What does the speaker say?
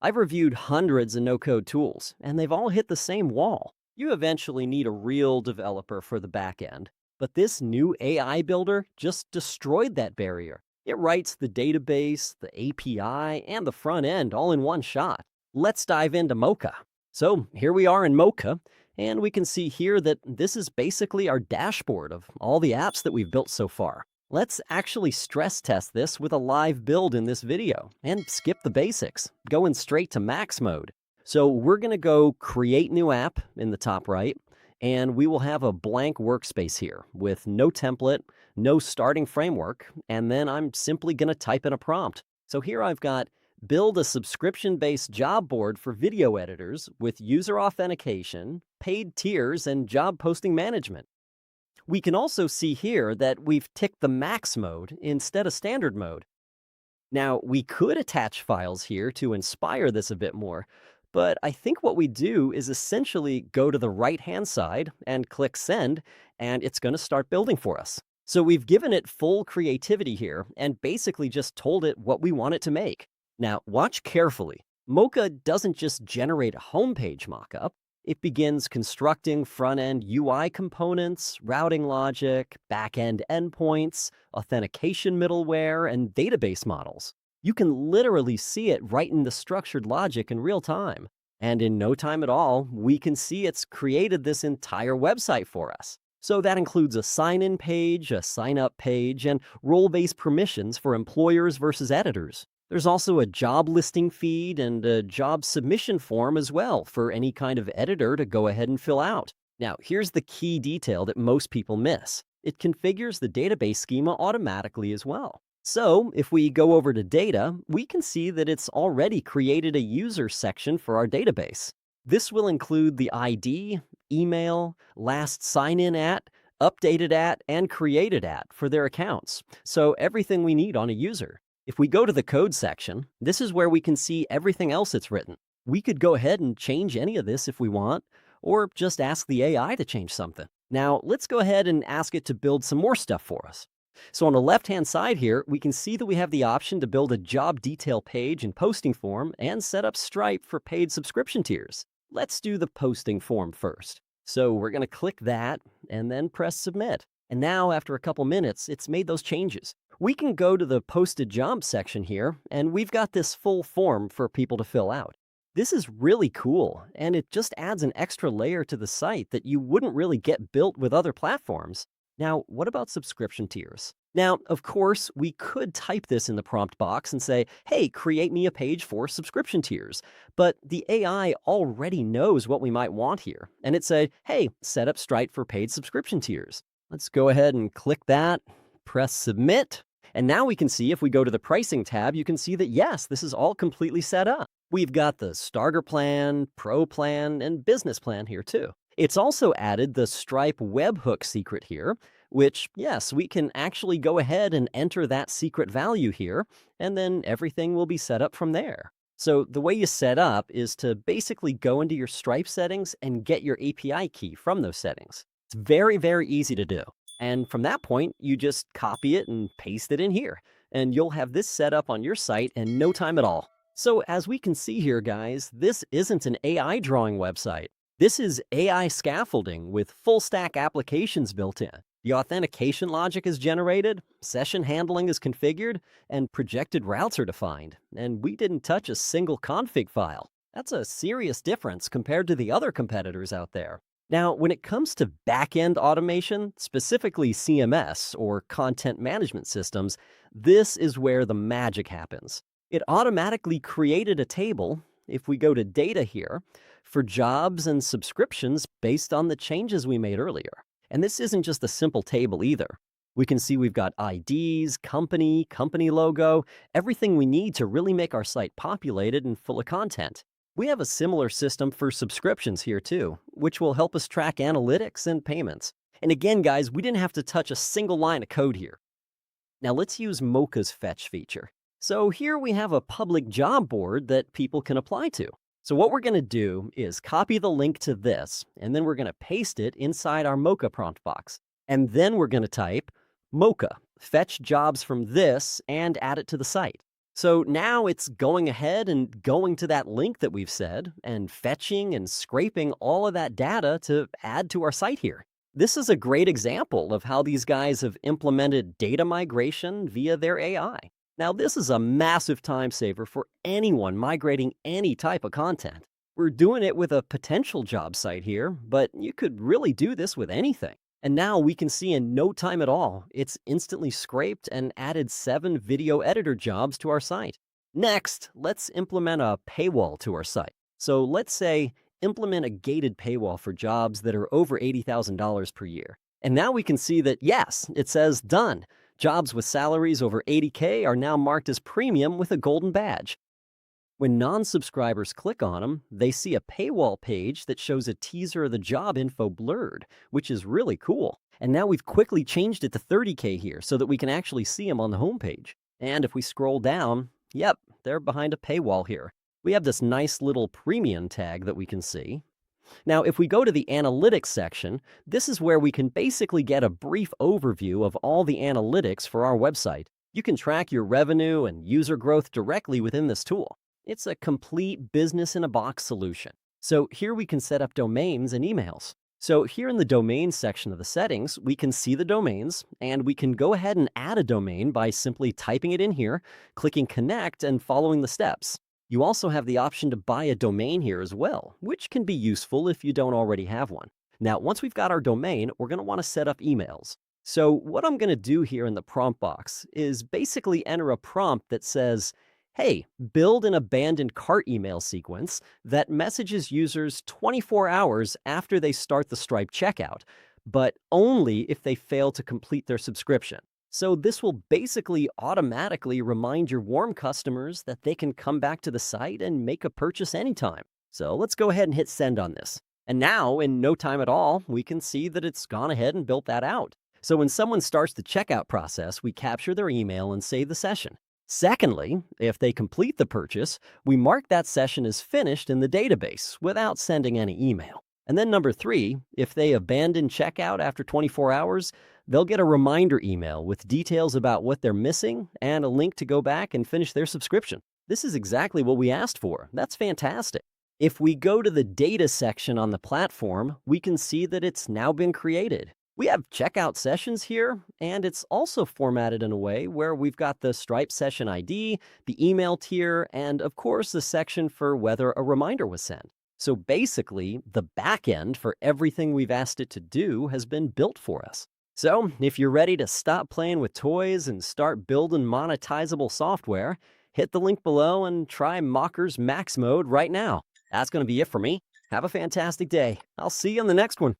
I've reviewed hundreds of no-code tools, and they've all hit the same wall. You eventually need a real developer for the back end, but this new AI builder just destroyed that barrier. It writes the database, the API, and the front end all in one shot. Let's dive into Mocha. So here we are in Mocha, and we can see here that this is basically our dashboard of all the apps that we've built so far. Let's actually stress test this with a live build in this video and skip the basics, going straight to max mode. So we're going to go create new app in the top right, and we will have a blank workspace here with no template, no starting framework, and then I'm simply going to type in a prompt. So here I've got build a subscription-based job board for video editors with user authentication, paid tiers, and job posting management. We can also see here that we've ticked the max mode instead of standard mode. Now, we could attach files here to inspire this a bit more, but I think what we do is essentially go to the right-hand side and click send, and it's going to start building for us. So we've given it full creativity here and basically just told it what we want it to make. Now, watch carefully. Mocha doesn't just generate a homepage mockup. It begins constructing front-end UI components, routing logic, back-end endpoints, authentication middleware, and database models. You can literally see it right in the structured logic in real time. And in no time at all, we can see it's created this entire website for us. So that includes a sign-in page, a sign-up page, and role-based permissions for employers versus editors. There's also a job listing feed and a job submission form as well for any kind of editor to go ahead and fill out. Now, here's the key detail that most people miss. It configures the database schema automatically as well. So, if we go over to data, we can see that it's already created a user section for our database. This will include the ID, email, last sign-in at, updated at, and created at for their accounts. So everything we need on a user. If we go to the code section, this is where we can see everything else it's written. We could go ahead and change any of this if we want, or just ask the AI to change something. Now, let's go ahead and ask it to build some more stuff for us. So on the left-hand side here, we can see that we have the option to build a job detail page and posting form and set up Stripe for paid subscription tiers. Let's do the posting form first. So we're going to click that and then press submit. And now, after a couple minutes, it's made those changes. We can go to the posted jobs section here, and we've got this full form for people to fill out. This is really cool, and it just adds an extra layer to the site that you wouldn't really get built with other platforms. Now, what about subscription tiers? Now, of course, we could type this in the prompt box and say, hey, create me a page for subscription tiers. But the AI already knows what we might want here, and it said, hey, set up Stripe for paid subscription tiers. Let's go ahead and click that, press submit, and now we can see if we go to the pricing tab, you can see that yes, this is all completely set up. We've got the starter plan, pro plan, and business plan here too. It's also added the Stripe webhook secret here, which yes, we can actually go ahead and enter that secret value here, and then everything will be set up from there. So the way you set up is to basically go into your Stripe settings and get your API key from those settings. It's very, very easy to do. And from that point, you just copy it and paste it in here, and you'll have this set up on your site in no time at all. So as we can see here, guys, this isn't an AI drawing website. This is AI scaffolding with full stack applications built in. The authentication logic is generated, session handling is configured, and projected routes are defined. And we didn't touch a single config file. That's a serious difference compared to the other competitors out there. Now, when it comes to back-end automation, specifically CMS or content management systems, this is where the magic happens. It automatically created a table, if we go to data here, for jobs and subscriptions based on the changes we made earlier. And this isn't just a simple table either. We can see we've got IDs, company logo, everything we need to really make our site populated and full of content. We have a similar system for subscriptions here too, which will help us track analytics and payments. And again, guys, we didn't have to touch a single line of code here. Now let's use Mocha's fetch feature. So here we have a public job board that people can apply to. So what we're going to do is copy the link to this, and then we're going to paste it inside our Mocha prompt box. And then we're going to type Mocha, fetch jobs from this, and add it to the site. So now it's going ahead and going to that link that we've said and fetching and scraping all of that data to add to our site here. This is a great example of how these guys have implemented data migration via their AI. Now, this is a massive time saver for anyone migrating any type of content. We're doing it with a potential job site here, but you could really do this with anything. And now we can see in no time at all, it's instantly scraped and added 7 video editor jobs to our site. Next, let's implement a paywall to our site. So let's say implement a gated paywall for jobs that are over $80,000 per year. And now we can see that, yes, it says done. Jobs with salaries over 80K are now marked as premium with a golden badge. When non-subscribers click on them, they see a paywall page that shows a teaser of the job info blurred, which is really cool. And now we've quickly changed it to 30K here so that we can actually see them on the homepage. And if we scroll down, yep, they're behind a paywall here. We have this nice little premium tag that we can see. Now, if we go to the analytics section, this is where we can basically get a brief overview of all the analytics for our website. You can track your revenue and user growth directly within this tool. It's a complete business-in-a-box solution. So here we can set up domains and emails. So here in the domain section of the settings, we can see the domains, and we can go ahead and add a domain by simply typing it in here, clicking connect, and following the steps. You also have the option to buy a domain here as well, which can be useful if you don't already have one. Now, once we've got our domain, we're going to want to set up emails. So what I'm going to do here in the prompt box is basically enter a prompt that says, hey, build an abandoned cart email sequence that messages users 24 hours after they start the Stripe checkout, but only if they fail to complete their subscription. So this will basically automatically remind your warm customers that they can come back to the site and make a purchase anytime. So let's go ahead and hit send on this. And now, in no time at all, we can see that it's gone ahead and built that out. So when someone starts the checkout process, we capture their email and save the session. Secondly, if they complete the purchase, we mark that session as finished in the database without sending any email. And then number 3, if they abandon checkout after 24 hours, they'll get a reminder email with details about what they're missing and a link to go back and finish their subscription. This is exactly what we asked for. That's fantastic. If we go to the data section on the platform, we can see that it's now been created. We have checkout sessions here, and it's also formatted in a way where we've got the Stripe session ID, the email tier, and of course the section for whether a reminder was sent. So basically, the backend for everything we've asked it to do has been built for us. So if you're ready to stop playing with toys and start building monetizable software, hit the link below and try Mocker's Max Mode right now. That's going to be it for me. Have a fantastic day. I'll see you on the next one.